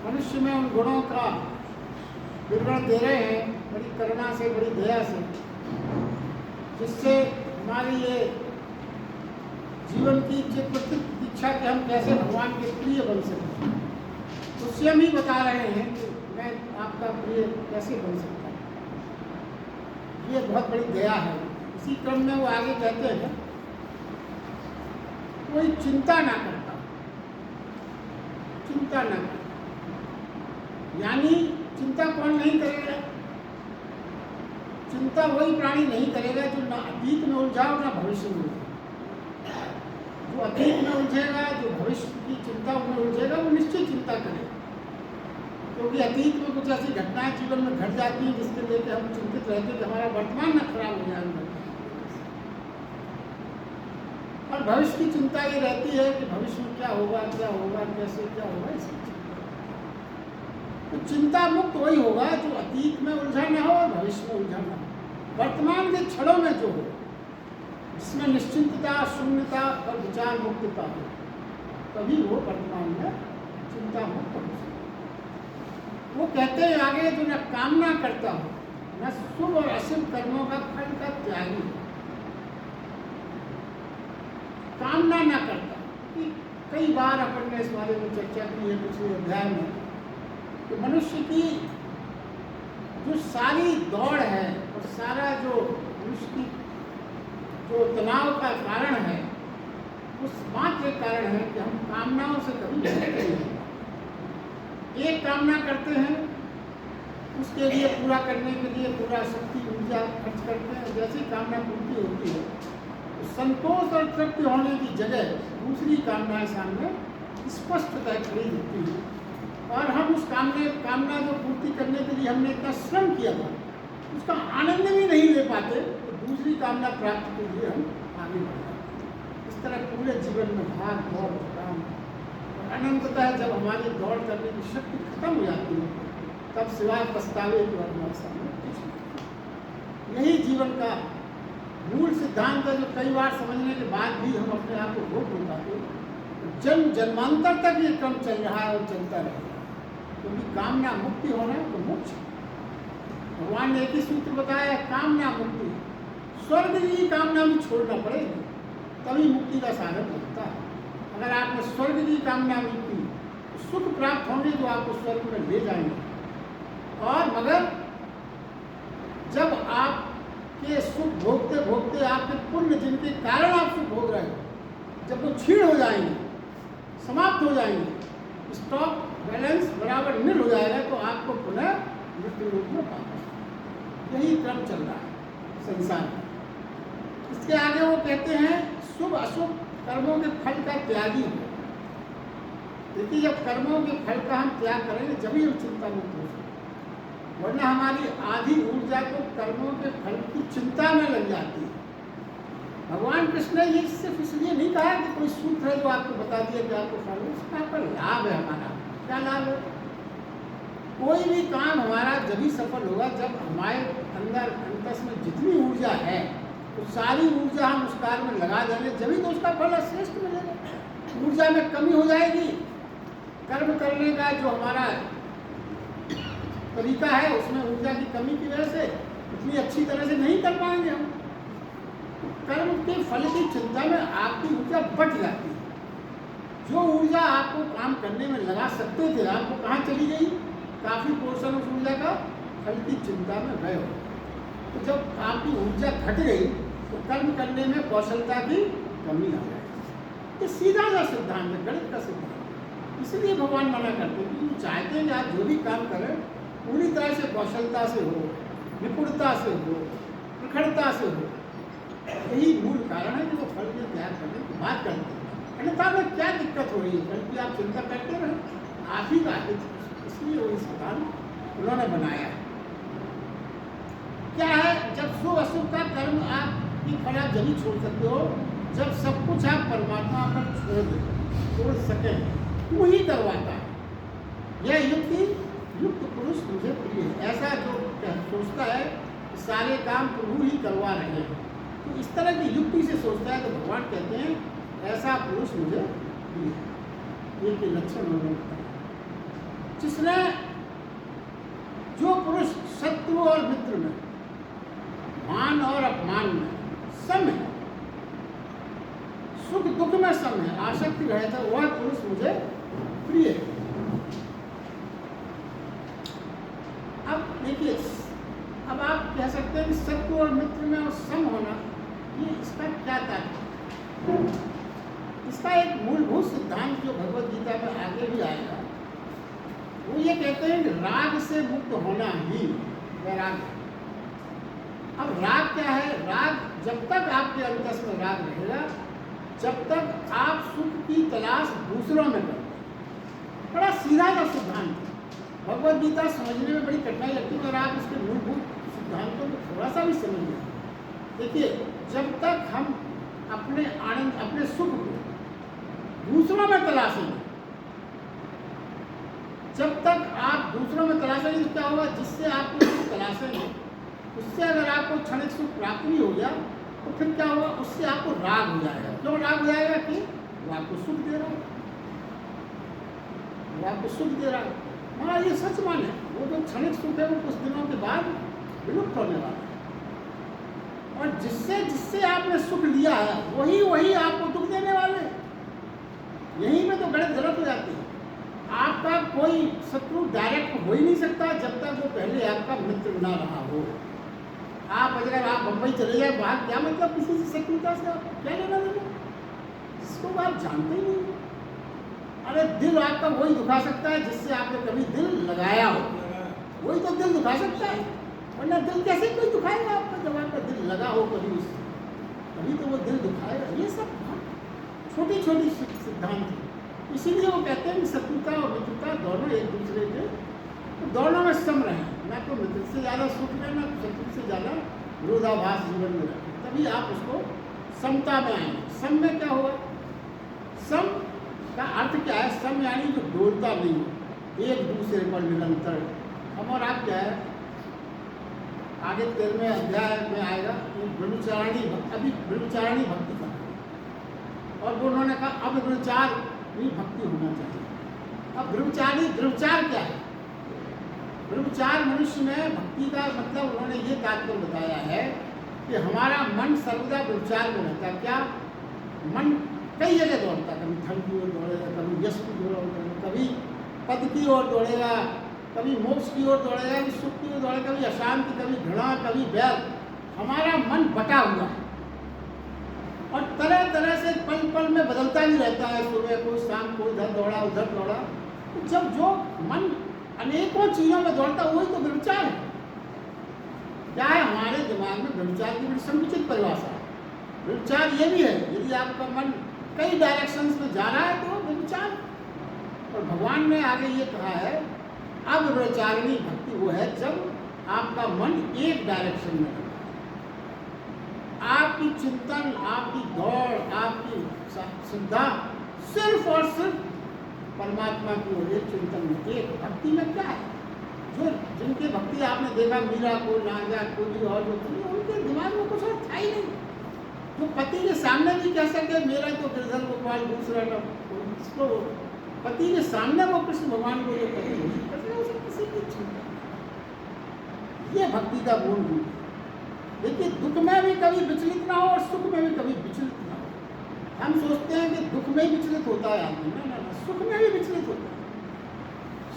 मनुष्य में उन गुणों का विवरण दे रहे हैं बड़ी करुणा से, बड़ी दया से, जिससे हमारी ये जीवन की इच्छा कि हम कैसे भगवान के प्रिय बन सकते हैं, तो स्वयं ही बता रहे हैं कि मैं आपका प्रिय कैसे बन सकता हूँ। ये बहुत बड़ी दया है। इसी क्रम में वो आगे कहते हैं, कोई चिंता ना करता, चिंता ना करता, यानी चिंता कौन नहीं करेगा? चिंता वही प्राणी नहीं करेगा जो ना अतीत में उलझा और ना भविष्य में उलझा। जो अतीत में उलझेगा, जो भविष्य की चिंता में उलझेगा, वो निश्चित चिंता करेगा, क्योंकि अतीत में कुछ ऐसी घटनाएं जीवन में घट जाती हैं जिसके लेकर हम चिंतित रहते हैं कि हमारा वर्तमान न खराब हो जाए। और भविष्य की चिंता ये रहती है कि भविष्य में क्या होगा, क्या होगा, कैसे क्या होगा, इसकी चिंता। तो चिंता मुक्त वही होगा जो अतीत में उलझा न हो और भविष्य में उलझा न हो। वर्तमान के क्षणों में जो हो, जिसमें निश्चिंतता, शून्यता और विचार मुक्तता हो, तभी वो वर्तमान में चिंता मुक्त हो सकता। वो कहते हैं आगे, जो न कामना करता हो, न शुभ और अशुभ कर्मों का फल का त्यागी हो। कामना ना करता। कई बार अपन ने इस बारे में चर्चा की है पिछले अध्याय में कि मनुष्य की जो सारी दौड़ है और सारा जो मनुष्य की जो तनाव का कारण है, उस मात्र कारण है कि हम कामनाओं से कभी नहीं हैं। एक कामना करते हैं, उसके लिए पूरा करने के लिए पूरा शक्ति ऊर्जा खर्च करते हैं। जैसी कामना पूर्ति होती है, संतोष और तृप्ति होने की जगह दूसरी कामनाएं सामने स्पष्टतः खड़ी दिखती है, और हम उस कामना को पूर्ति करने के लिए हमने इतना श्रम किया था, उसका आनंद भी नहीं ले पाते, तो दूसरी कामना प्राप्ति के लिए हम आगे बढ़ जाते हैं। इस तरह पूरे जीवन में भाग दौड़ काम, और अनंततः जब हमारी दौड़ करने की शक्ति खत्म हो जाती है, तब सिवाय पछतावे के बाद हमारे सामने कुछ नहीं। यही जीवन का मूल सिद्धांत है, जो कई बार समझने के बाद भी हम अपने आप को रोक नहीं पाते। जन्म जन्मांतर तक ये क्रम चल रहा है और चलता रहेगा, क्योंकि कामना मुक्ति होना तो मोक्ष। भगवान ने एक ही सूत्र बताया, कामना मुक्ति। स्वर्ग की कामना भी छोड़ना पड़ेगी, तभी मुक्ति का साधन होता है। अगर आपने स्वर्ग की कामना भी की, तो सुख प्राप्त होंगे जो आपको स्वर्ग में ले जाएंगे। और मगर जब आप के सुख भोगते भोगते आपके पुण्य जिनके कारण आप सुख भोग रहे हो, जब वो क्षीण हो जाएंगे, समाप्त हो जाएंगे, स्टॉक बैलेंस बराबर निल हो जाएगा, तो आपको पुनः मृत्यु रूप में पाना। यही क्रम चल रहा है संसार में। इसके आगे वो कहते हैं, शुभ अशुभ कर्मों के फल का त्यागी हो। देखिए, जब कर्मों के फल का हम त्याग करेंगे, जब ही हम चिंता मुक्त हो सकते, वरना हमारी आधी ऊर्जा तो कर्मों के फल की चिंता में लग जाती है। भगवान कृष्ण ने ये सिर्फ इसलिए नहीं कहा कि कोई सूत्र है जो आपको बता दिया कि आपको फल है, उसका पर लाभ है हमारा। क्या लाभ है? कोई भी काम हमारा जब ही सफल होगा जब हमारे अंदर अंतस में जितनी ऊर्जा है, तो सारी ऊर्जा हम उस कार्य में लगा देंगे, जब ही तो उसका फल श्रेष्ठ मिलेगा। ऊर्जा में कमी हो जाएगी, कर्म करने का जो हमारा तरीका है उसमें ऊर्जा की कमी की वजह से इतनी अच्छी तरह से नहीं कर पाएंगे हम। कर्म के फल की चिंता में आपकी ऊर्जा बढ़ जाती है। जो ऊर्जा आपको काम करने में लगा सकते थे, आपको कहाँ चली गई? काफ़ी पोर्शन उस ऊर्जा का फल की चिंता में गए हो। तो जब आपकी ऊर्जा घट गई, तो कर्म करने में कौशलता की कमी आ जाएगी। ये सीधा सा सिद्धांत है, गणित का सिद्धांत। इसलिए भगवान मना करते हैं कि चाहते हैं कि आप जो भी काम करें पूरी तरह से कौशलता से हो, निपुणता से हो, प्रखरता से हो। यही मूल कारण है कि वो फल के त्याग करने की बात करते हैं। अन्यथा में क्या दिक्कत हो रही है? फल की आप चिंता करते रहे, आप ही का हित। इसलिए वो सिद्धांत उन्होंने बनाया है। क्या है? जब शुभ अशुभ का कर्म आप की फल आप जब ही छोड़ सकते हो, जब सब कुछ आप परमात्मा पर छोड़ सकें, वो ही करवाता है। यह युक्त पुरुष मुझे प्रिय है। ऐसा जो सोचता है सारे काम प्रभु ही करवा रहे हैं, तो इस तरह की युक्ति से सोचता है, तो भगवान कहते हैं ऐसा पुरुष मुझे प्रिय है। ये के लक्षण उन्होंने बताया। जिसने जो पुरुष शत्रु और मित्र में, मान और अपमान में सम है, सुख दुख में सम है, आसक्ति रहे था, वह पुरुष मुझे प्रिय है। अब देखिए, अब आप कह सकते हैं कि शत्रु और मित्र में और सम होना, ये इसका क्या तात्पर्य? इसका एक मूलभूत सिद्धांत जो भगवत गीता में आगे भी आएगा, वो ये कहते हैं कि राग से मुक्त होना ही वैराग्य है। अब राग क्या है? राग, जब तक आपके अंतस में राग रहेगा, जब तक आप सुख की तलाश दूसरों में करते हैं। बड़ा सीधा सा सिद्धांत है, भगवत गीता समझने में बड़ी कठिनाई लगती है, और आप इसके मूलभूत सिद्धांतों को थोड़ा सा भी समझ लें। देखिए, जब तक हम अपने आनंद, अपने सुख को दूसरों में तलाशेंगे, जब तक आप दूसरों में तलाशेंगे तो क्या होगा? जिससे आपको सुख तलाशेंगे, उससे अगर आपको क्षणिक सुख प्राप्त भी हो गया, तो फिर क्या होगा? उससे आपको राग हो जाएगा। क्यों राग हो जाएगा? कि वो आपको सुख दे रहा है, वो आपको सुख दे रहा है। हाँ, ये सच माने, वो जो क्षणिक सुख है वो कुछ दिनों के बाद विलुप्त होने वाला है, और जिससे जिससे आपने सुख लिया है वही वही आपको दुख देने वाले। यहीं में तो गलत हो जाती है। आपका कोई शत्रु डायरेक्ट हो ही नहीं सकता जब तक वो पहले आपका मित्र ना रहा हो। अगर आप बम्बई चले जाए बाहर, क्या मतलब किसी से शत्रुता से? आप क्या लेना देना जिसको आप जानते ही नहीं। अरे दिल आपका वही दुखा सकता है जिससे आपने कभी दिल लगाया हो, वही तो दिल दुखा सकता है, वरना दिल कैसे कोई दुखाएगा आपका? जब आपका दिल लगा हो कभी उससे, तभी तो वो दिल दुखाएगा। ये सब छोटी छोटी सिद्धांत है। इसीलिए वो कहते हैं कि शत्रुता और मित्रता दोनों एक दूसरे के, तो दोनों में सम रहें, ना तो मित्र से ज़्यादा सुख लें, ना शत्रु से ज़्यादा विरोधाभास जीवन में रखें, तभी आप उसको समता में आएंगे। सम में क्या होगा? सम का अर्थ क्या है? सम यानी जो डोलता नहीं हो, एक दूसरे पर निरंतर। हम और आप क्या है, आगे 13वें अध्याय में आएगा, ब्रह्मचारिणी, अभी ब्रह्मचारिणी भक्ति का, और वो उन्होंने कहा अब ब्रह्मचारिणी भक्ति होना चाहिए। अब ब्रह्मचार क्या है? ब्रह्मचार मनुष्य में भक्ति का मतलब उन्होंने ये तात्पर्य बताया है कि हमारा मन सर्वदा ब्रह्मचार में रहता है। क्या? मन कई जगह दौड़ता है, कभी धन की ओर दौड़ेगा, कभी यश की ओर दौड़ेगा, कभी पद की ओर दौड़ेगा, कभी मोक्ष की ओर दौड़ेगा, कभी सुख की ओर दौड़ेगा, कभी अशांति, कभी घृणा, कभी बैर। हमारा मन बटा हुआ है और तरह तरह से पल पल में बदलता ही रहता है। सुबह को, शाम को, इधर दौड़ा उधर दौड़ा। तो जब जो मन अनेकों चीज़ों में दौड़ता, वही तो व्यभिचार है। क्या है? हमारे दिमाग में व्यभिचार की बड़ी संकुचित परिभाषा है। व्यभिचार ये भी है, यदि आपका मन कई डायरेक्शंस में जा रहा है तो व्यभिचार। और भगवान ने आगे ये कहा है, अब ब्रह्मचारिणी भक्ति वो है जब आपका मन एक डायरेक्शन में रहता है। आपकी चिंतन, आपकी दौड़, आपकी श्रद्धा सिर्फ और सिर्फ परमात्मा की ओर, एक चिंतन में, एक भक्ति में क्या है? जो जिनके भक्ति आपने देखा, मीरा को, राजा को भी, और जो उनके दिमाग में कुछ और था ही नहीं। जो पति के सामने भी कह सके मेरा तो गिरधर गोपाल दूसरा न, उसको पति के सामने वो कृष्ण भगवान को जो पति उसे किसी की चिंता। ये भक्ति का गुण रूप है। देखिए, दुख में भी कभी विचलित ना हो और सुख में भी कभी विचलित ना हो। हम सोचते हैं कि दुख में विचलित होता है आदमी, ना, सुख में भी विचलित होता है।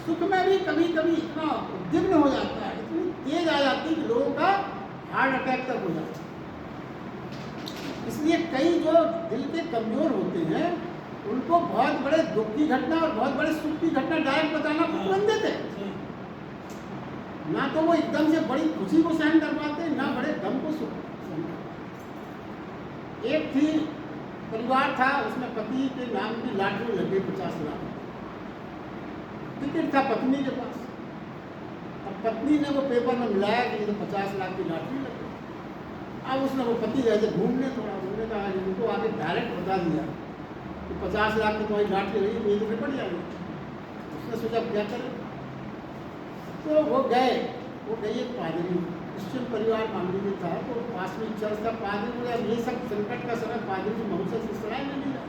सुख में भी कभी कभी इतना उद्विग्न हो जाता है, इतनी तेज आ जाती है कि लोगों का हार्ट अटैक तक हो जाता है। इसलिए कई जो दिल के कमजोर होते हैं, उनको बहुत बड़े दुख की घटना और बहुत बड़े सुख की घटना डायरेक्ट बताना प्रतिबंधित है। ना तो वो एकदम से बड़ी खुशी को सहन कर पाते, ना बड़े गम को सुख सहन कर पाते। एक थी परिवार था, उसमें पति के नाम की लॉटरी लग गई 50 लाख। टिकट था पत्नी के पास। अब पत्नी ने वो पेपर में मिलाया कि ये तो 50 लाख की लॉटरी लग गई। अब उसने वो पति गए थे घूमने, थोड़ा घूमने का उनको आगे डायरेक्ट बता दिया कि 50 लाख की तुम्हारी लॉटरी रही, ये तो निपट जाएगी। उसने सोचा क्या करें, तो वो गए एक पादरी, क्रिश्चियन परिवार मामले में था, तो पास में चर्च था। पादरी बोला ये सब संकट का समय पादरी जी महोत्सव से सलाह नहीं लिया।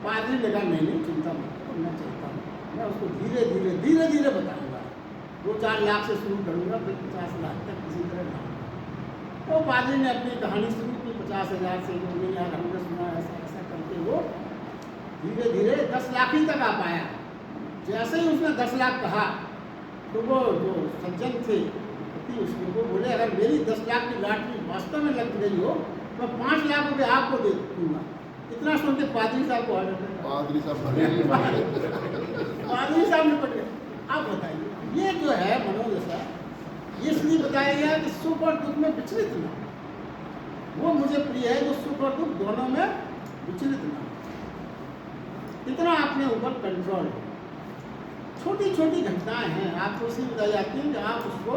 पादरी लगा नहीं चिंता मत करो, मैं चलता हूँ, मैं उसको धीरे धीरे धीरे धीरे बताऊंगा। 2-4 लाख से शुरू करूंगा, फिर 50 लाख तक किसी तरह लाऊंगा। तो पादरी ने अपनी कहानी शुरू की 50,000 से, जो नहीं यार हमने सुना ऐसा ऐसा करके वो धीरे धीरे 10 लाख ही तक आ पाया। जैसे ही उसने 10 लाख कहा तो वो जो सज्जन थे उसको वो बोले, अगर मेरी 10 लाख की लॉटरी वास्तव में लग गई हो तो 5 लाख रुपये आपको दे दूंगा। इतना सुन के पादरी साहब को ऑर्डर कर, पादरी साहब पादरी साहब ने पढ़। आप बताइए, ये जो है मनोदशा, ये इसलिए बताया गया कि सुख और दुख में विचलित ना, वो मुझे प्रिय है जो सुख और दुख दोनों में विचलित ना, इतना अपने ऊपर कंट्रोल हो। छोटी छोटी घटनाएं हैं, आपको इसलिए बताई जाती हैं कि आप उसको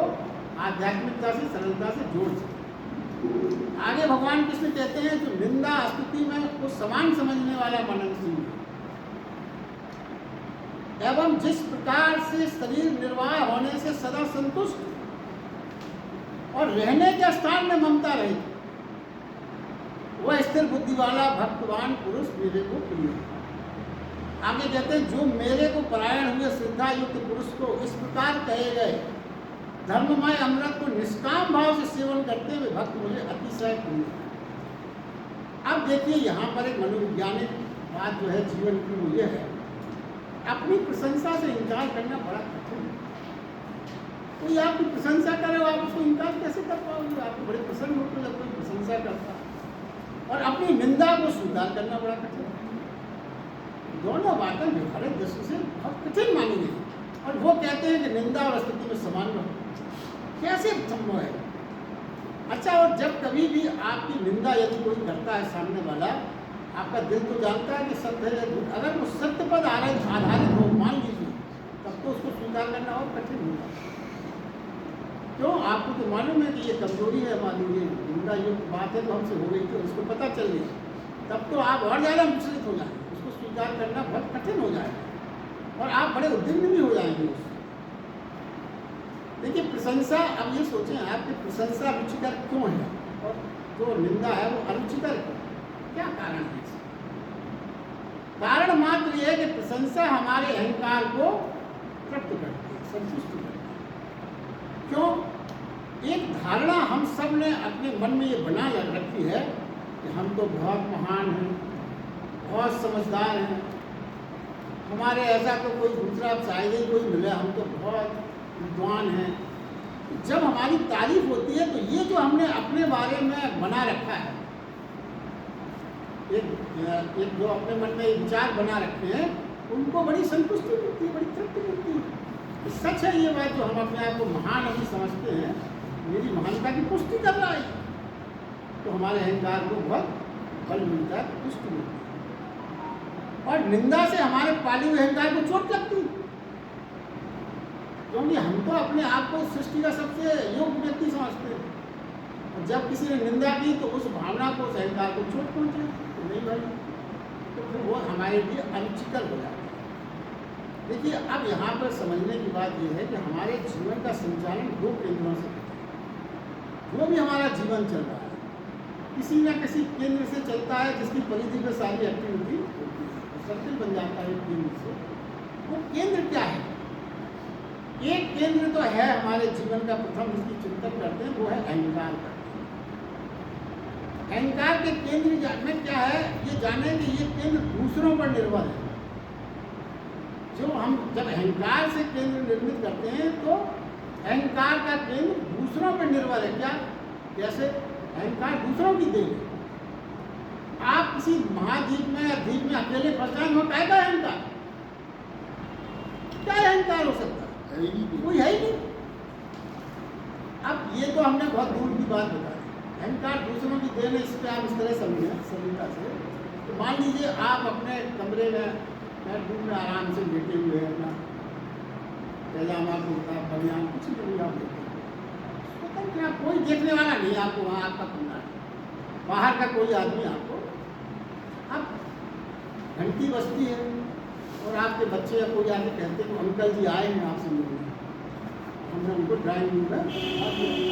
आध्यात्मिकता से, सरलता से जोड़ सकें। आगे भगवान कृष्ण कहते हैं जो निंदा स्तुति में को समान समझने वाला मननशील है एवं जिस प्रकार से शरीर निर्वाह होने से सदा संतुष्ट और रहने के स्थान में ममता रही, वह स्थिर बुद्धि वाला भक्तवान पुरुष मेरे को प्रिय है। आगे कहते हैं जो मेरे को परायण हुए श्रद्धा युक्त पुरुष को इस प्रकार कहे गए धर्ममय अमृत को निष्काम भाव से सेवन करते हुए भक्त मुझे अतिशय प्रिय है। अब देखिए यहाँ पर एक मनोवैज्ञानिक बात जो है जीवन की वो ये है, अपनी प्रशंसा से इनकार करना बड़ा कठिन है। कोई आपकी प्रशंसा करे, आप उसको इनकार कैसे कर पाओगे? आपको बड़े प्रसन्न होते जब कोई प्रशंसा करता, और अपनी निंदा को स्वीकार करना बड़ा कठिन है। दोनों बातें व्यवहारिक दृष्टि से बहुत कठिन मानी गई, और वो कहते हैं कि निंदा और स्तुति में समान रहो, कैसे संभव है? अच्छा, और जब कभी भी आपकी निंदा यदि कोई करता है सामने वाला, आपका दिल तो जानता है कि सत्य है, अगर वो सत्य पर आधारित हो, मान लीजिए, तब तो उसको स्वीकार करना और कठिन होगा। क्यों? आपको तो मालूम है कि ये कमजोरी है, मान लीजिए निंदा युक्त बात है तो हमसे हो गई थी, उसको पता चल गया, तब तो आप और ज़्यादा विचलित हो जाएंगे, उसको स्वीकार करना बहुत कठिन हो जाएगा, और आप बड़े उद्विग्न भी हो जाएंगे उससे। देखिए प्रशंसा, अब ये सोचें आपकी प्रशंसा रुचिकर क्यों है और जो निंदा है वो अरुचिकर क्यों? क्या कारण है इसका? कारण मात्र ये है कि प्रशंसा हमारे अहंकार को तृप्त करती है, संतुष्ट करती है। क्यों? एक धारणा हम सब ने अपने मन में ये बना रखी है कि हम तो बहुत महान हैं, बहुत समझदार हैं, हमारे ऐसा तो कोई दूसरा शायद ही कोई मिले, हम तो बहुत विद्वान हैं। जब हमारी तारीफ होती है तो ये जो हमने अपने बारे में बना रखा है, एक जो अपने मन में विचार बना रखे हैं, उनको बड़ी संतुष्टि मिलती है, बड़ी तृप्ति मिलती है। सच है ये बात, जो हम अपने आप को महान अभी समझते हैं, मेरी महानता की पुष्टि कर रहा है, तो हमारे अहंकार को बहुत बल मिलता है, पुष्टि मिलती है। और निंदा से हमारे पाले हुए अहंकार को चोट लगती है, क्योंकि हम तो अपने आप को सृष्टि का सबसे योग्य व्यक्ति समझते हैं, और जब किसी ने निंदा की तो उस भावना को, उस अहंकार को चोट पहुँचे तो नहीं भाई, तो फिर वो हमारे लिए अरुचिकर हो जाता है। देखिए अब यहाँ पर समझने की बात यह है कि हमारे जीवन का संचालन 2 केंद्रों से होता है। जो भी हमारा जीवन चल रहा है किसी न किसी केंद्र से चलता है, जिसकी परिधि में सारी एक्टिविटी होती है, सर्किल बन जाता है केंद्र से। वो केंद्र क्या है? एक केंद्र तो है हमारे जीवन का, प्रथम जिसकी चिंतन करते हैं वो है अहंकार का। अहंकार के केंद्र में क्या है, ये जाने कि ये केंद्र दूसरों पर निर्भर है। जो हम जब अहंकार से केंद्र निर्मित करते हैं तो अहंकार का केंद्र दूसरों पर निर्भर है। क्या? जैसे अहंकार दूसरों की देन है। आप किसी महाद्वीप में या द्वीप में अकेले फंस जाएंगे, वो क्या अहंकार? क्या अहंकार हो सकता है? कोई है ही नहीं। अब ये तो हमने बहुत दूर की बात बताई, अहंकार दूसरों की देन है, इस पर आप इस तरह समझें सरलता से। तो मान लीजिए आप अपने कमरे में बेडरूम में आराम से लेटे हुए हैं, अपना पैजामा कुर्ता बनियान कुछ भी आप देखते हैं, कोई देखने वाला नहीं आपको, वहाँ आपका कमरा है, बाहर का कोई आदमी आपको, अब घंटी बजती है और आपके बच्चे या कोई आके कहते हैं अंकल जी आए हैं आपसे मिलने, हमने उनको ड्राइंग रूम में,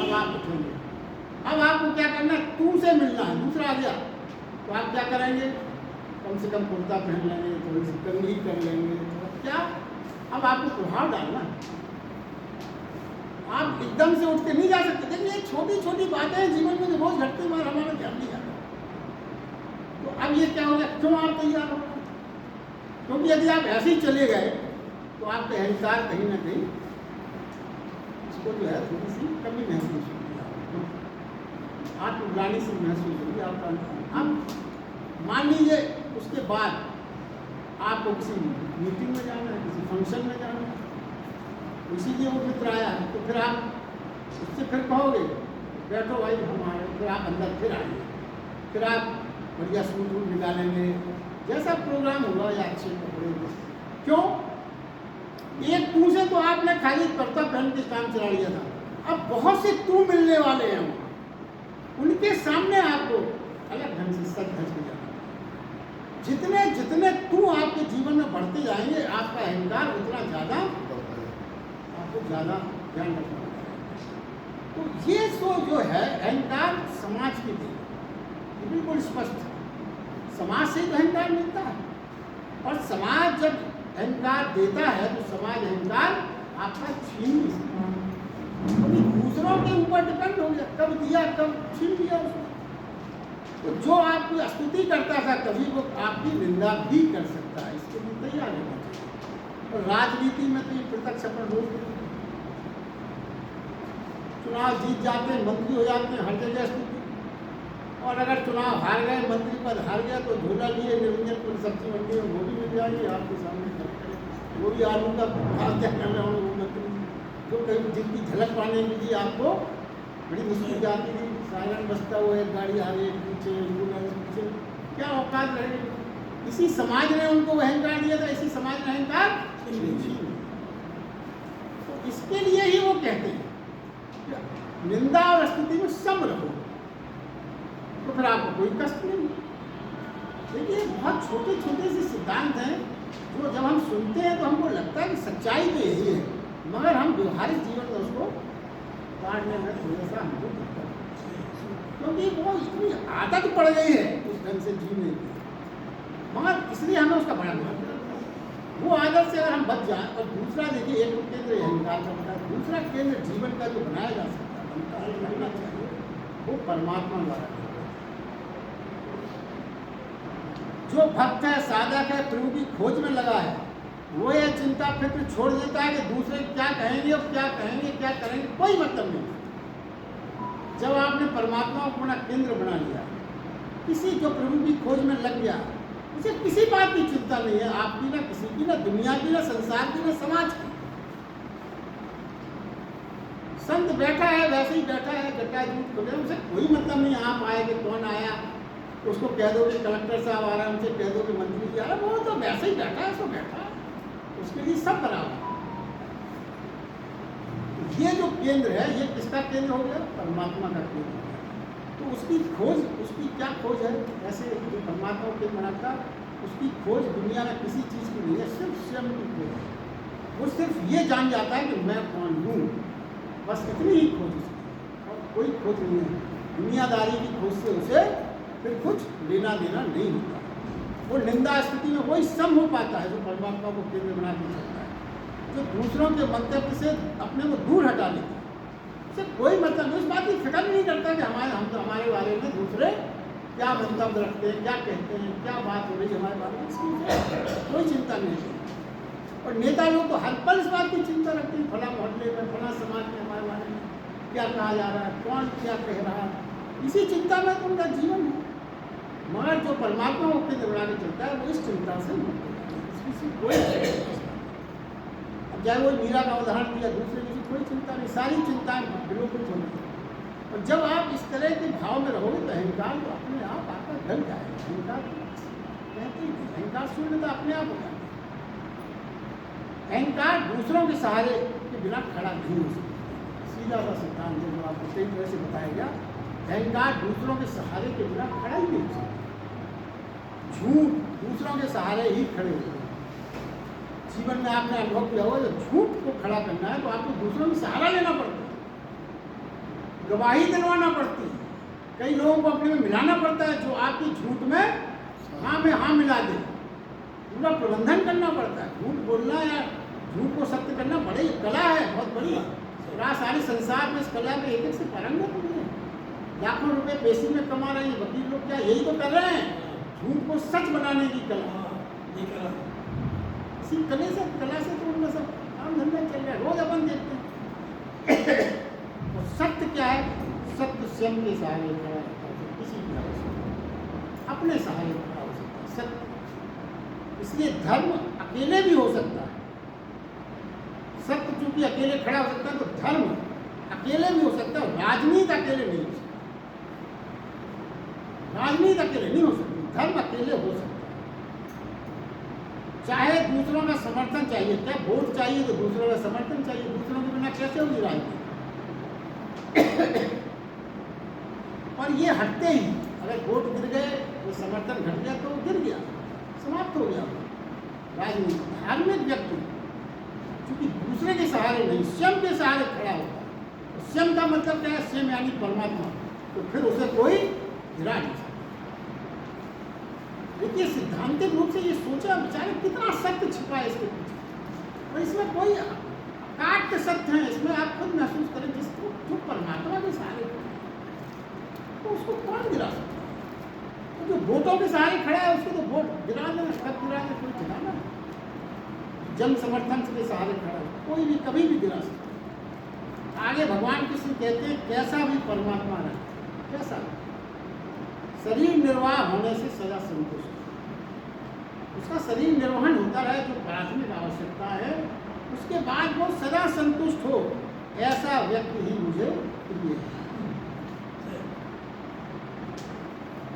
अब आप उठेंगे, अब आपको क्या करना है? तू से मिलना है, दूसरा आ गया तो आप क्या करेंगे? कम से कम कुर्ता पहन लेंगे, थोड़ी सी कंघी कर लेंगे, क्या अब आपको प्रभाव डालना है। आप एकदम से उठ के नहीं जा सकते। देखिए ये छोटी छोटी बातें हैं जीवन में जो रोज घटती हैं, हमारा ध्यान नहीं जाता। तो अब ये क्या हो गया, क्यों आप तैयार हो गए? क्योंकि यदि आप ऐसे ही चले गए तो आपका अहंकार कहीं ना कहीं इसको जो है थोड़ी सी कमी महसूस होगी, आपको आत्मग्लानि से महसूस होगी आपका। अब मान लीजिए उसके बाद आपको किसी मीटिंग में जाना है, किसी फंक्शन में जाना है, इसीलिए वो मित्र आया है, तो फिर आप उससे फिर कहोगे बैठो भाई हम आए, फिर आप अंदर फिर आएंगे, फिर आप बढ़िया सूट वूट निकालेंगे, जैसा प्रोग्राम हुआ या अच्छे कपड़े। क्यों? एक तू से तो आपने खाली कर्ता पहन के काम चला लिया था, अब बहुत से तू मिलने वाले हैं वहाँ, उनके सामने आपको अलग ढंग से सच धज के जाना। जितने जितने तू आपके जीवन में बढ़ते जाएंगे, आपका अहंकार उतना ज़्यादा आपको ज़्यादा ध्यान रखना पड़ेगा। तो ये सो जो है अहंकार समाज की देन, बिल्कुल स्पष्ट है। समाज से ही अहंकार मिलता है, और समाज जब अहंकार देता है तो समाज अहंकार आपका छीन नहीं सकता। क्योंकि दूसरों के ऊपर डिपेंड हो गया, कब दिया कब छीन लिया उसको। तो जो आपकी स्तुति करता था कभी वो आपकी निंदा भी कर सकता है, इसके लिए तैयार रहना चाहिए। और राजनीति में तो ये प्रत्यक्ष अपन रोज चुनाव जीत जाते हैं, मंत्री हो जाते हैं, हर जगह स्तुति। और अगर चुनाव हार गए, मंत्री पद हार गया, तो झोला लिए निरंजनपुर सब्जी मंडी में वो भी मिल जाएगी आपके सामने, वो भी आलू का खास क्या करना हो, वो मंत्री जो कहीं जिनकी झलक पाने के लिए आपको बड़ी मुश्किल जाती थी, साइलेंट बसता हुआ एक गाड़ी आ रही है पीछे, एम्बुलेंस पीछे, क्या औकात रहेगी। इसी समाज ने उनको अहंकार दिया था, इसी समाज ने अहंकार। तो इसके लिए ही वो कहते हैं निंदा और स्तुति में सम रहो, तो फिर आपको कोई कष्ट नहीं। देखिए बहुत छोटे छोटे से सिद्धांत हैं जो जब हम सुनते हैं तो हमको लगता है कि सच्चाई तो यही है, मगर हम व्यवहारिक जीवन में उसको काटने में थोड़ा सा हमको दिक्कत, क्योंकि वो इतनी आदत पड़ गई है उस ढंग से जीने की, मगर इसलिए हमें उसका बड़ा महत्व है। वो आदत से अगर हम बच जाएं। और दूसरा देखिए, एक केंद्र अहंकार का होता है, दूसरा केंद्र जीवन का जो बनाया जा सकता है, बनता है, बनना चाहिए, वो परमात्मा द्वारा। जो भक्त है, साधक है, प्रभु की खोज में लगा है, वो ये चिंता फिक्र छोड़ देता है कि दूसरे क्या कहेंगे और क्या कहेंगे, क्या करेंगे, कोई मतलब नहीं। जब आपने परमात्मा को अपना केंद्र बना लिया, किसी जो प्रभु की खोज में लग गया, उसे किसी बात की चिंता नहीं है, आपकी ना किसी की, ना दुनिया की, ना संसार की, ना समाज की। संत बैठा है वैसे ही बैठा है, जटाजूट खुले, उसे कोई मतलब नहीं आप आए कि कौन आया, उसको कह दो कि कलेक्टर साहब आ रहा है, उनसे कह दो कि मंत्री जी आ रहा है, वो तो वैसे ही बैठा है, उसको बैठा है, उसके लिए सब बराबर। ये जो केंद्र है, ये किसका केंद्र हो गया? परमात्मा का केंद्र। तो उसकी खोज, उसकी क्या खोज है? ऐसे जो परमात्मा को बनाता, उसकी खोज दुनिया में किसी चीज़ की नहीं है, सिर्फ स्वयं की खोज है। वो सिर्फ ये जान जाता है कि मैं कौन हूँ, बस इतनी ही खोज उसकी, और कोई खोज नहीं है। दुनियादारी की खोज से उसे फिर कुछ लेना देना नहीं होता। वो निंदा स्थिति में वही सम हो पाता है जो परमात्मा को केंद्र बना के चलता है, जो दूसरों के मंतव्य से अपने को दूर हटा लेता है। उससे कोई मतलब नहीं, उस बात की फिक्र नहीं करता कि हमारे बारे में दूसरे क्या मंतव्य रखते हैं, क्या कहते हैं, क्या बात हो रही है हमारे बारे में, इसकी कोई चिंता नहीं है। और नेता लोग तो हर पल इस बात की चिंता रखते हैं, फला मोहल्ले में, फला समाज में हमारे बारे में क्या कहा जा रहा है, कौन क्या कह रहा है, इसी चिंता में तो उनका जीवन है। मगर जो परमात्मा को केंद्र बना के चलता है, वो इस चिंता से मुक्त है, इसकी कोई चिंता। अब चाहे वो मीरा का उदाहरण दिया, दूसरे की कोई चिंता नहीं, सारी चिंताएं बिल्कुल छोड़ दी। और जब आप इस तरह के भाव में रहोगे तो अहंकार तो अपने आप आपका ढल जाएगा। अहंकार कहते हैं, अहंकार शून्यता अपने आप हो जाती है। अहंकार दूसरों के सहारे के बिना खड़ा नहीं हो सकता, सीधा सा सिद्धांत जो आपको सही तरह से बताया गया। अहंकार दूसरों के सहारे के बिना खड़ा ही नहीं हो सकता। झूठ दूसरों के सहारे ही खड़े होते हैं। जीवन में आपने अनुभव किया होगा, जब झूठ को खड़ा करना है तो आपको दूसरों का सहारा लेना पड़ता है, गवाही दिलवाना पड़ती है, कई लोगों को अपने में मिलाना पड़ता है जो आपकी झूठ में हाँ में हाँ मिला दे, पूरा प्रबंधन करना पड़ता है। झूठ बोलना या झूठ को सत्य करना बड़ी कला है, बहुत बड़ी। पूरा सारे संसार में इस कला में एक से पारंगत नहीं है। लाखों रुपए पैसे में कमा रहे हैं वकील लोग, क्या यही तो कर रहे हैं, झूठ को सच बनाने की कला। ये कला इसी कला से तो उनका सब काम धंधा चल रहा है, रोज अपन देखते हैं। और सत्य क्या है? सत्य स्वयं के सहारे खड़ा रहता है, किसी भी तरह से अपने सहारे खड़ा हो सकता है सत्य। इसलिए धर्म अकेले भी हो सकता है, सत्य चूंकि अकेले खड़ा हो सकता है तो धर्म अकेले भी हो सकता है। राजनीति अकेले नहीं हो सकती, राजनीति अकेले नहीं हो सकती, धर्म अकेले हो सकता है। चाहे दूसरों का समर्थन चाहिए, क्या वोट चाहिए तो दूसरों का समर्थन चाहिए, दूसरों के बिना कैसे होगी राजनीति? और ये हटते ही अगर वोट गिर गए तो समर्थन घट गया तो गिर गया, समाप्त हो गया राजनीति। धार्मिक व्यक्ति क्योंकि दूसरे के सहारे नहीं, स्वयं के सहारे खड़ा होता है। स्वयं का मतलब क्या है? स्वयं यानी परमात्मा। तो फिर उसे कोई गिरा नहीं सकता। देखिए सिद्धांतिक रूप से ये सोचा विचार कितना सत्य छिपा है इसके पीछे, और इसमें कोई काट के सत्य है, इसमें आप खुद महसूस करें। जिसको जो परमात्मा के सहारे तो उसको कौन गिरा सकता है? तो जो वोटों के सहारे खड़ा है उसको तो वोट गिरा देना, कब गिरा दे कोई गिराना। जन समर्थन के सहारे खड़ा है कोई भी कभी भी गिरा सकता। आगे भगवान कृष्ण कहते हैं कैसा भी परमात्मा रहे, कैसा शरीर निर्वाह होने से सदा संतुष्ट, उसका शरीर निर्वहन होता रहे जो प्राथमिक आवश्यकता है, उसके बाद वो सदा संतुष्ट हो, ऐसा व्यक्ति ही मुझे प्रिय है।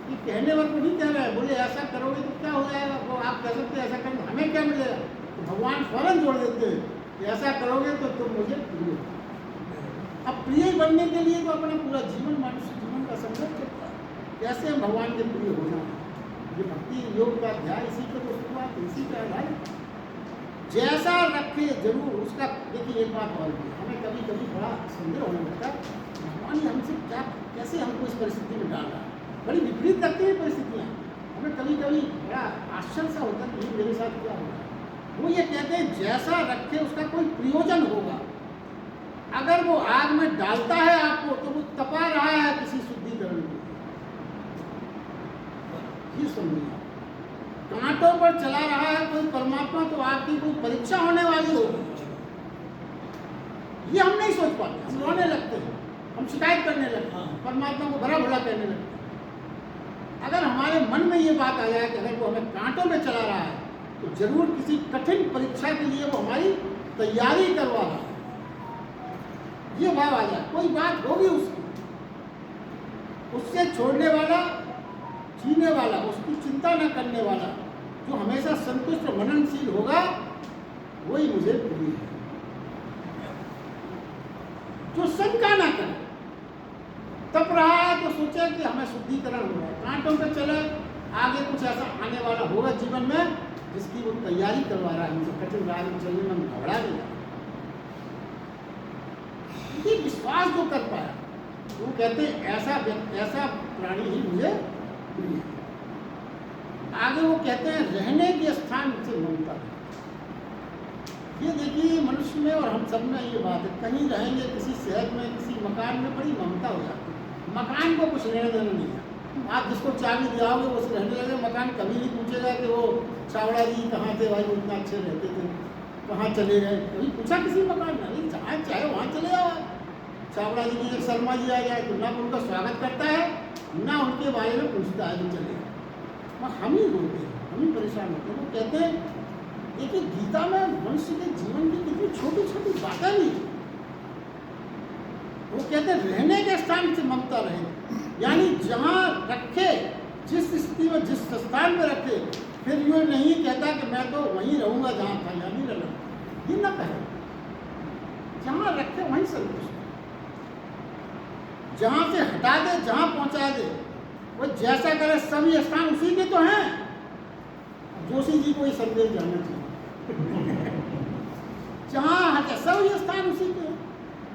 ये कहने वाले को नहीं कह रहे हैं, बोले ऐसा करोगे तो क्या हो जाएगा, वो आप कह सकते हैं ऐसा करोगे हमें क्या मिलेगा, तो भगवान फौरन जोड़ देते हैं कि ऐसा करोगे तो तुम मुझे प्रिय हो। अब प्रिय बनने के लिए तो अपना पूरा जीवन, मनुष्य जीवन का संघर्ष करता है, कैसे हम भगवान के प्रिय हो जाए। ये भक्ति योग का अध्याय इसी पर तो शुरुआत, इसी पे आधार जैसा रखे जरूर उसका। देखिए एक बात और भी, हमें कभी कभी बड़ा संदेह होने लगता है भगवान ने हमसे क्या, कैसे हमको इस परिस्थिति में डाल रहा है। बड़ी विपरीत लगती है परिस्थितियाँ, हमें कभी कभी बड़ा आश्चर्य सा होता है कि मेरे साथ क्या हो रहा है। वो ये कहते हैं जैसा रखे उसका कोई प्रयोजन होगा। अगर वो आग में डालता है आपको तो वो तपा रहा है किसी शुद्धिकरण के लिए, ये समझिए। कांटों पर चला रहा है कोई परमात्मा तो आपकी कोई परीक्षा होने वाली होगी, ये हम नहीं सोच पाते। हम रोने लगते हैं, हम शिकायत करने लगते हैं, परमात्मा को भला भला कहने लगते हैं। अगर हमारे मन में ये बात आ जाए कि अगर वो हमें कांटों में चला रहा है तो जरूर किसी कठिन परीक्षा के लिए वो हमारी तैयारी करवा रहा है, ये भाव आ जाए, कोई बात होगी उसकी, उससे छोड़ने वाला, जीने वाला, उसकी चिंता न करने वाला, जो हमेशा संतुष्ट और मननशील होगा, वही मुझे प्रिय है। जो शंका ना करे, तप रहा है तो सोचे कि हमें शुद्धिकरण हो रहा है, कांटों पे चले, आगे कुछ ऐसा आने वाला होगा जीवन में जिसकी वो तैयारी करवा रहा है, मुझे कठिन राह में चलने में घबरा नहीं। ये विश्वास जो कर पाया, वो कहते हैं ऐसा प्राणी ही मुझे प्रिय है। आगे वो कहते हैं रहने के स्थान से ममता है। ये देखिए मनुष्य में और हम सब में ये बात है, कहीं रहेंगे किसी शहर में, किसी मकान में, बड़ी ममता हो जाती है। मकान को कुछ लेने देना नहीं है, आप जिसको चाबी दिलाओगे वो उससे रहने लगे। मकान कभी नहीं पूछेगा कि वो चावड़ा जी कहाँ थे भाई, वो इतना अच्छे रहते थे, कहाँ चले गए, कभी पूछा किसी मकान में नहीं, जहाँ चाहे वहाँ चले जाओ। चावड़ा जी की शर्मा जी आ जाए तो ना उनका स्वागत करता है, ना उनके बारे में पूछता है, तो चले हम ही रोते हैं, हम ही परेशान होते हैं। वो कहते हैं देखिए गीता में मनुष्य के जीवन की कितनी छोटी छोटी बातें भी, वो कहते हैं रहने के स्थान से ममता रहे, यानी जहाँ रखे, जिस स्थिति में जिस स्थान में रखे, फिर यूँ नहीं कहता कि मैं तो वहीं रहूँगा जहाँ था, या नहीं रहूँगा, ये ना कहे। जहाँ रखे वहीं संतुष्ट, जहाँ से हटा दे, जहाँ पहुँचा दे, वो जैसा करे, सभी स्थान उसी के तो हैं। जोशी जी को ये संदेश जानना चाहिए। जहाँ हटे सभी स्थान उसी के हैं,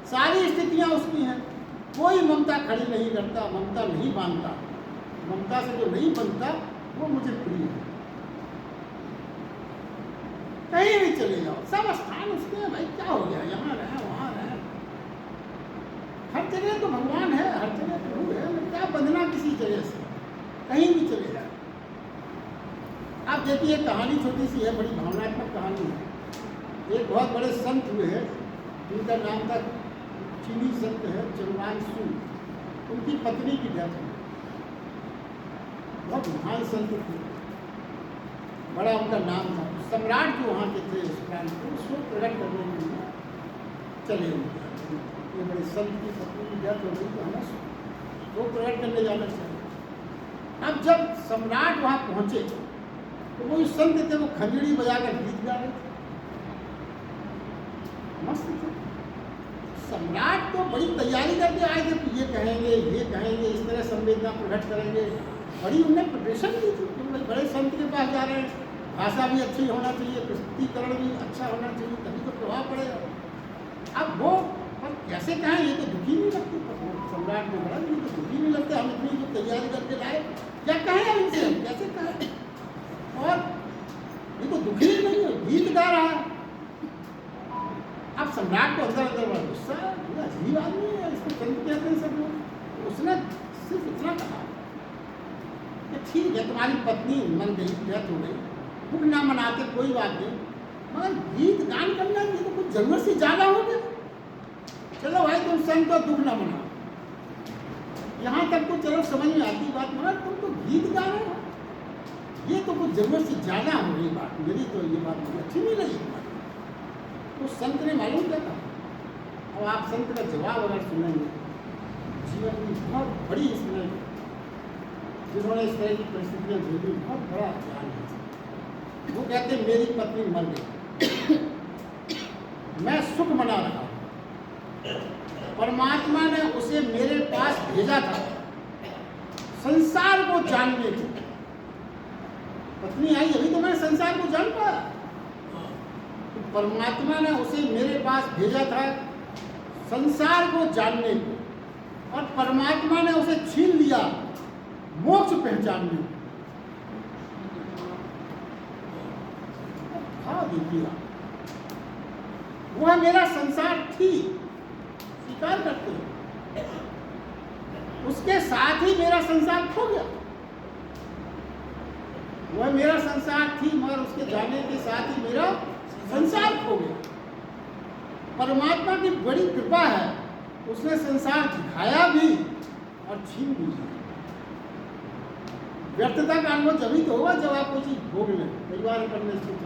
सारी स्थितियाँ उसकी हैं, कोई ममता खड़ी नहीं करता, ममता नहीं बांधता। ममता से जो नहीं बनता वो मुझे प्रिय है। कहीं भी चले जाओ, सब स्थान उसके हैं भाई, क्या हो गया, यहाँ रहे वहाँ रहे, हर जगह तो भगवान है, हर जगह प्रभु है, क्या बंधना किसी जगह से, कहीं भी चले जाए। आप देखिए कहानी छोटी सी है, बड़ी भावनात्मक कहानी है। एक बहुत बड़े संत हुए हैं जिनका नाम था, चीनी संत है चंद्रांशु, उनकी पत्नी की डेथ हुई। बहुत महान संत थे, बड़ा उनका नाम था। सम्राट जो वहाँ के थे उस प्रांत को, शोक प्रकट करने के लिए चले हुए, ये बड़े संत की पत्नी की डेथ हो गई तो हमें शोक प्रकट करने जाना चाहिए। अब जब सम्राट वहाँ पहुँचे तो वो संत थे, वो खंजड़ी बजाकर गीत गा रहे थे, मस्त थे। सम्राट तो बड़ी तैयारी करके आए थे कि ये कहेंगे, इस तरह संवेदना प्रकट करेंगे, बड़ी उनने प्रिपरेशन की थी कि भाई बड़े संत के पास जा रहे हैं, भाषा भी अच्छी होना चाहिए, प्रस्तुतिकरण भी अच्छा होना चाहिए, तभी तो प्रभाव पड़ेगा। अब वो पर कैसे कहें, ये तो दुखी नहीं लगते, सम्राट ने बोला ये तो दुखी नहीं लगते, हम इतनी जो तैयारी करके लाए, क्या कहें इनसे, हम कैसे कहें, और ये तो दुखी नहीं है, गीत गा रहा है। अब सम्राट को अंदर अंदर बड़ा गुस्सा, अजीब आदमी है, इसको संत कहते हैं सब लोग। उसने सिर्फ इतना कहा कि ठीक है तुम्हारी पत्नी मर गई, डेथ हो गई, दुख ना मनाते कोई बात नहीं, मगर गीत गान करना ये तो कुछ जरूरत से ज़्यादा हो गया। चलो भाई तुम संत हो, दुख ना मनाओ, यहाँ तक तो चलो समझ में आती बात, मगर तुम तो गीत गा रहे हो, ये तो कुछ जरूरत से ज़्यादा हो रही बात, मेरी तो ये बात मुझे अच्छी नहीं लगी। तो संत ने मालूम क्या कहा, अब आप संत का जवाब अगर सुनेंगे, जीवन की बहुत बड़ी इसमें, जिन्होंने इस तरह की परिस्थितियाँ झेली, बहुत बड़ा ज्ञान है। वो कहते हैं मेरी पत्नी मर गई, मैं सुख मना रहा, परमात्मा ने उसे मेरे पास भेजा था संसार को जानने के। पत्नी आई अभी तो मैंने संसार को जान पाया, तो परमात्मा ने उसे मेरे पास भेजा था संसार को जानने को, और परमात्मा ने उसे छीन लिया मोक्ष पहचानने को। देखिए वह मेरा संसार थी, स्वीकार करते हैं, उसके साथ ही मेरा संसार खो गया। वह मेरा संसार थी, मगर उसके जाने के साथ ही मेरा संसार खो गया। परमात्मा की बड़ी कृपा है, उसने संसार दिखाया भी और छीन भी लिया। व्यर्थता का अनुभव जभी तो होगा जब आप कोई चीज भोग लें, कई बार करने से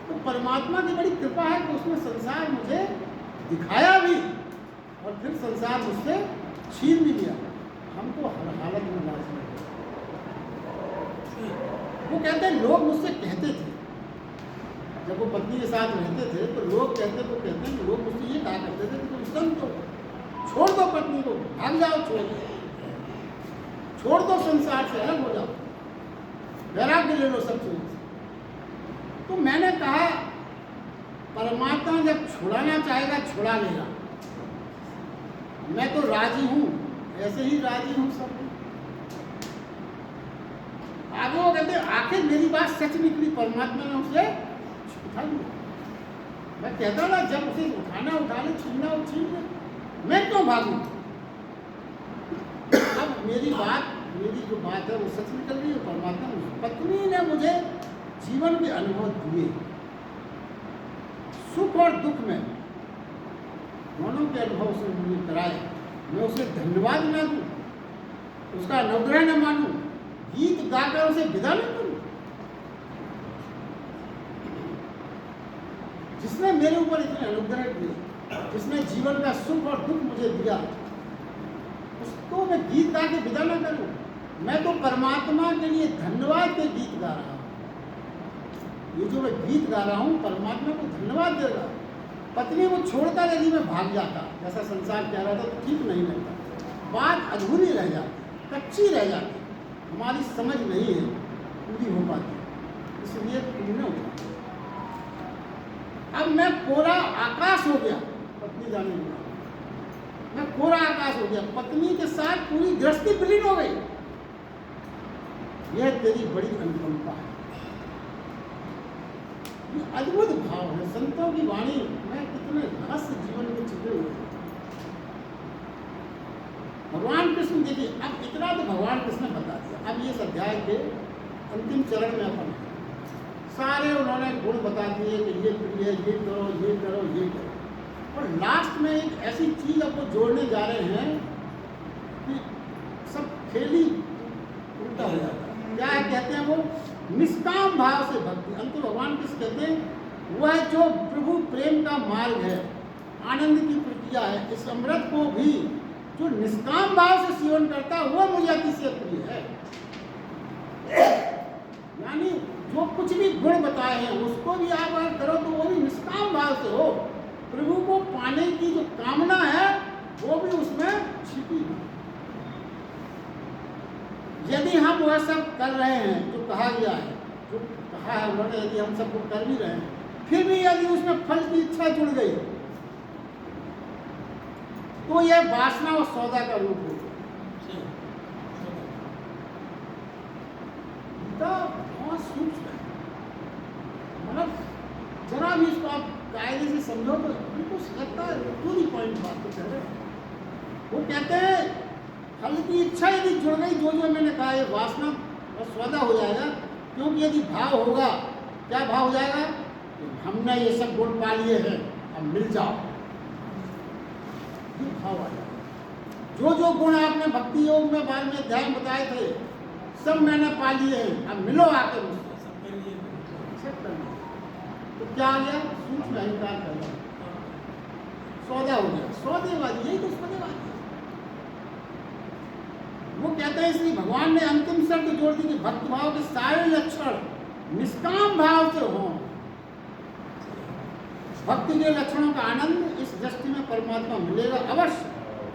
तो परमात्मा की बड़ी कृपा है कि उसने संसार मुझे दिखाया भी और फिर संसार मुझसे छीन भी लिया। हमको हर हालत में लाजमी है। वो कहते हैं लोग मुझसे कहते थे, जब वो पत्नी के साथ रहते थे तो लोग कहते हैं कि लोग मुझसे ये कहा करते थे कि तुम संत हो, छोड़ दो पत्नी को, भाग जाओ, छोड़ दो संसार से, अलग हो जाओ, वैराग्य ले लो सब चीज। तो मैंने कहा परमात्मा जब छुड़ाना चाहेगा छुड़ा लेगा, मैं तो राजी हूं, ऐसे ही राजी हूं सब। आगे वो कहते आखिर मेरी बात सच निकली, परमात्मा ने उसे उठा लिया। मैं कहता ना जब उसे उठाना उठा ले, छीनना वो छीन ले, मैं क्यों भागूं। अब मेरी जो बात है वो सच निकल रही है। परमात्मा पत्नी ने मुझे जीवन के अनुभव दिए, सुख और दुख में दोनों के अनुभव से मुझे कराए। मैं उसे धन्यवाद ना दूं, उसका अनुग्रह न मानूं, गीत गाकर उसे विदा न करूं। जिसने मेरे ऊपर इतने अनुग्रह दिए, जिसने जीवन का सुख और दुख मुझे दिया, उसको मैं गीत गा के विदा न करूं। मैं तो परमात्मा के लिए धन्यवाद के गीत गा रहा हूं। ये जो मैं गीत गा रहा हूं परमात्मा को धन्यवाद दे रहा। पत्नी को छोड़कर यदि मैं भाग जाता, जैसा संसार कह रहा था, तो ठीक नहीं लगता, बात अधूरी रह जाती, कच्ची रह जाती, हमारी समझ नहीं है पूरी हो पाती, इसलिए तुमने उठा। अब मैं कोरा आकाश हो गया पत्नी जाने के बाद, मैं कोरा आकाश हो गया, पत्नी के साथ पूरी गृहस्थी विलीन हो गई। यह तेरी बड़ी अनुकंपा है। ये अद्भुत भाव है। संतों की वाणी में कितने रहस्य जीवन में छिपे हुए हैं। भगवान कृष्ण देखिए, अब इतना तो भगवान कृष्ण ने बता दिया। अब ये अध्याय के अंतिम चरण में अपन सारे उन्होंने गुण बता दिए कि ये प्रिय, ये करो, ये करो, ये करो, और लास्ट में एक ऐसी चीज आपको जोड़ने जा रहे हैं कि सब खेली उल्टा हो जाता है। क्या है कहते हैं वो? निष्काम भाव से भक्ति। अंत भगवान किस कहते हैं? वह जो प्रभु प्रेम का मार्ग है, आनंद की प्रक्रिया है, इस अमृत को भी जो निष्काम भाव से सेवन करता है वो मुझे अतिशय प्रिय है। यानी जो कुछ भी गुण बताए हैं उसको भी आप अगर करो तो वो भी निष्काम भाव से हो। प्रभु को पाने की जो कामना है वो भी उसमें छिपी है। यदि हम वह सब कर रहे हैं जो कहा गया है, जो कहा है उन्होंने, यदि हम सब कुछ कर भी रहे हैं, फिर भी यदि उसमें फल की इच्छा जुड़ गई तो यह वासना और सौदा का रूप होगा। बहुत सूक्ष्म है, मतलब जरा भी इसको आप कायदे से समझो तो बिल्कुल लगता है पूरी पॉइंट बात तो कह रहे हैं। वो कहते हैं फल की इच्छा यदि जुड़ गई, जो जो मैंने कहा है वासना और सौदा हो जाएगा। क्योंकि यदि भाव होगा, क्या भाव हो जाएगा? हमने ये सब गुण पा लिए हैं, अब मिल जाओ, ये भाव आ जाएगा। जो जो गुण आपने भक्ति योग में बाद में अध्याय में बताए थे सब मैंने पा लिए हैं, अब मिलो आके मुझसे, सब कर लिए, सब कर लिए। तो क्या आ गया? सूक्ष्म अहंकार कर गया, सौदा हो गया, सौदेबाजी। यही तो सौदेबाजी। वो कहते हैं, इसलिए भगवान ने अंतिम शब्द जोड़ दी कि भक्त भाव के सारे लक्षण निष्काम भाव से हो। भक्ति के लक्षणों का आनंद इस दृष्टि में परमात्मा मिलेगा अवश्य,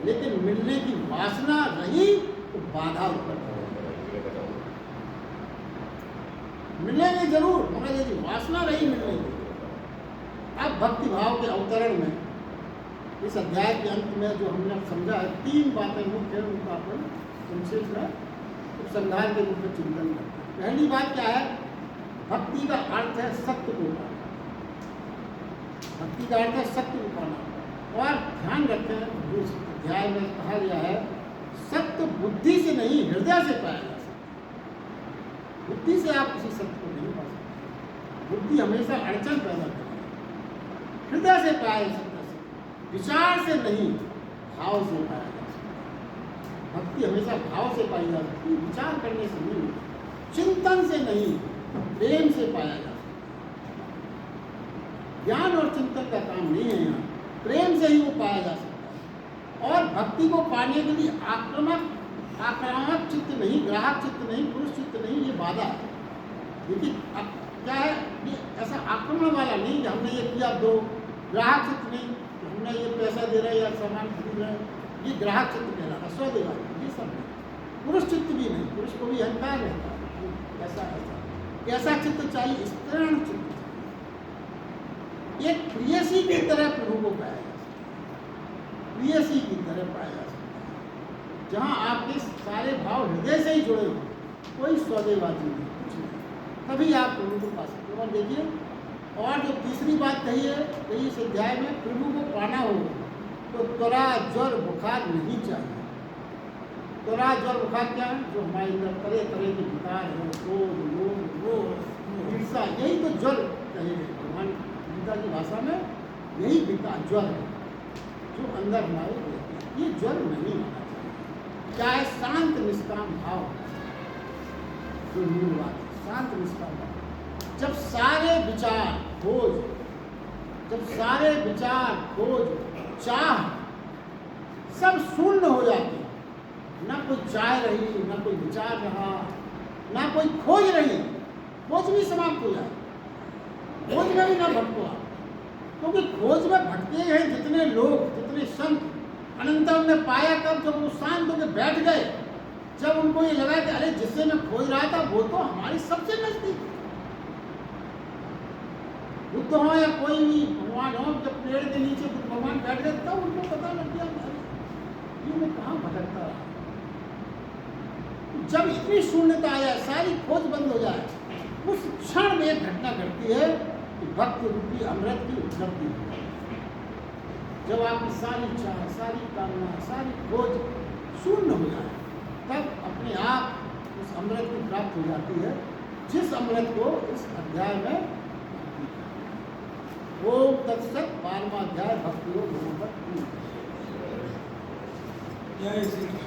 लेकिन मिलने की वासना रही तो बाधा उत्पन्न होगी। मिलेंगे जरूर, मगर यदि वासना रही मिलने की। अब भक्ति भाव के अवतरण में इस अध्याय के अंत में जो हमने समझा है, 3 बातें मुख्य, उनका अपन संक्षेप में उपसंहार के रूप में चिंतन करते हैं। पहली बात क्या है? भक्ति का अर्थ है सत्य को पाना। भक्ति का अर्थ है सत्य को पाना। और ध्यान रखें, जो अध्याय में कहा गया है, सत्य बुद्धि से नहीं हृदय से पाया जा सकता। बुद्धि से आप किसी सत्य को नहीं पा सकते। बुद्धि हमेशा अड़चन पैदा करती है। हृदय से पाया जा सकता है, विचार से नहीं, भाव से पाया जा सकता है। भक्ति हमेशा भाव से पाई जा सकती है, विचार करने से नहीं, चिंतन से नहीं, प्रेम से पाया जा सकता है। ज्ञान और चिंतन का काम नहीं है यहाँ, प्रेम से ही वो पाया जा सकता है। और भक्ति को पाने के लिए आक्रामक चित्त नहीं, ग्राहक चित्त नहीं, पुरुष चित्त नहीं, ये बाधा है। देखिए अब क्या है, ये ऐसा आक्रमण वाला नहीं कि हमने ये किया दो, ग्राहक चित्त नहीं कि हमने ये पैसा दे रहे या सामान खरीद रहे, ये ग्राहक चित्त कह रहा है, सौदेवा, ये सब नहीं। पुरुष चित्त भी नहीं, पुरुष को भी अहंकार रहता है, ऐसा चित्त चाहिए, स्तरण चित्त चाहिए। एक प्रियसी की तरह प्रभु को पाया जा सकता है, प्रियसी की तरह पाया जा सकता है, जहाँ आपके सारे भाव हृदय से ही जुड़े हो, कोई सौदेबाजी नहीं, कुछ नहीं, तभी आप प्रभु को पा सकते हो। और देखिए, और जो तीसरी बात कही है कि इस अध्याय में प्रभु को पाना हो तो त्वरा ज्वर बुखार नहीं चाहिए। त्वरा ज्वर बुखार क्या है? जो हमारे अंदर तरह तरह के विकार है, क्रोध, लोभ, मोह, ईर्षा, यही तो ज्वर कहे भगवान गीता की भाषा में, यही विकार ज्वर है जो अंदर हमारे रहते हैं। ये ज्वर नहीं होना चाहिए। क्या है? शांत निष्काम भाव, जो मूल बात है, शांत निष्काम भाव। जब सारे विचार खोज, चाह सब शून्य हो जाती, ना कोई चाह रही, ना कोई विचार रहा, ना कोई खोज रही, खोज भी समाप्त हो जाए, खोज में भी ना भटको आप। क्योंकि खोज में भटके हैं जितने लोग, जितने संत, अनंतर ने पाया कब? जब वो शांत होकर बैठ गए, जब उनको ये लगा कि अरे जिससे मैं खोज रहा था वो तो हमारी सबसे नजदीक, बुद्ध हो या कोई भी भगवान हो, जब पेड़ के नीचे बुद्ध भगवान बैठ गए तब उनको पता लग गया ये मैं कहाँ भटकता रहा। जब इतनी शून्यता आ जाए, सारी खोज बंद हो जाए, उस क्षण में एक घटना घटती है कि भक्ति रूपी अमृत की उपलब्धि हो। जब आपकी सारी चाह, सारी कामना, सारी खोज शून्य हो जाए, तब अपने आप उस अमृत की प्राप्त हो जाती है, जिस अमृत को इस अध्याय में ओम तत्सत 12वां अध्याय भक्ति योग 2 जय श्री कृष्ण।